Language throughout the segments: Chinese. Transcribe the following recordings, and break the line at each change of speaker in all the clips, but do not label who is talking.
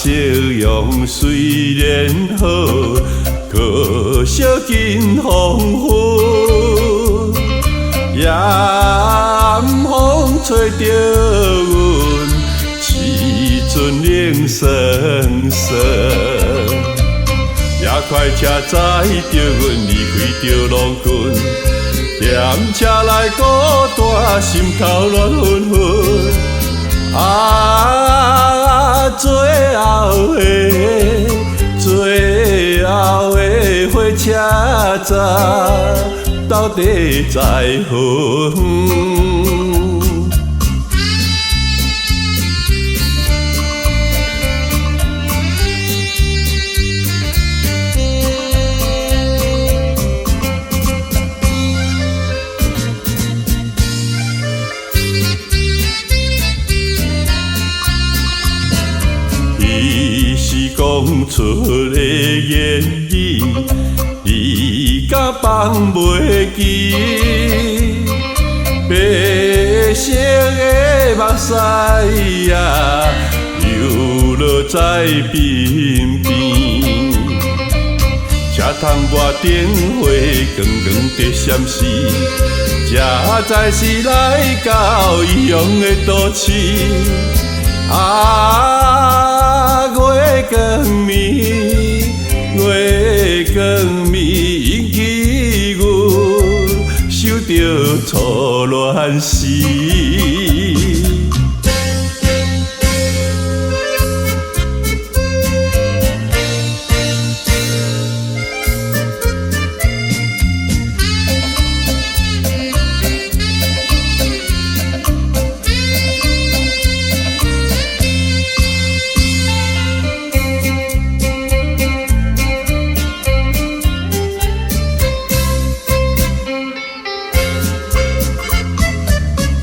夕阳虽然好，可惜近黄昏。夜风吹着阮，凄阵冷酸酸。夜快车载着阮离开着路群，踮车内孤单，心头乱纷纷。最后的火车站，到底在何方？讲出的言语，你敢放袂记？白色的目屎啊，流落在鬓边。车窗外灯火光光地闪烁，这才是来到异乡的都市。月光暝引起阮受着错乱时。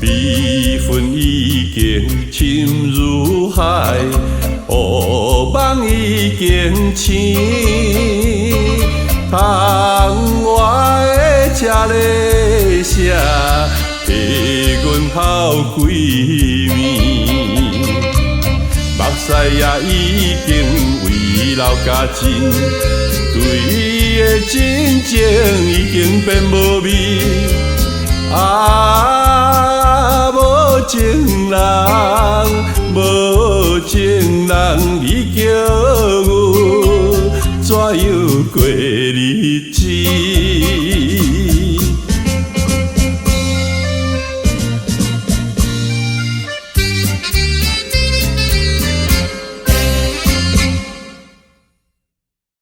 悲愤已经深如海，乌梦已经醒。窗外的车咧声，替阮哭几暝。目屎也已经为流加尽，对伊的真情已经变无味。无情人，无情人，你叫阮怎样过日子？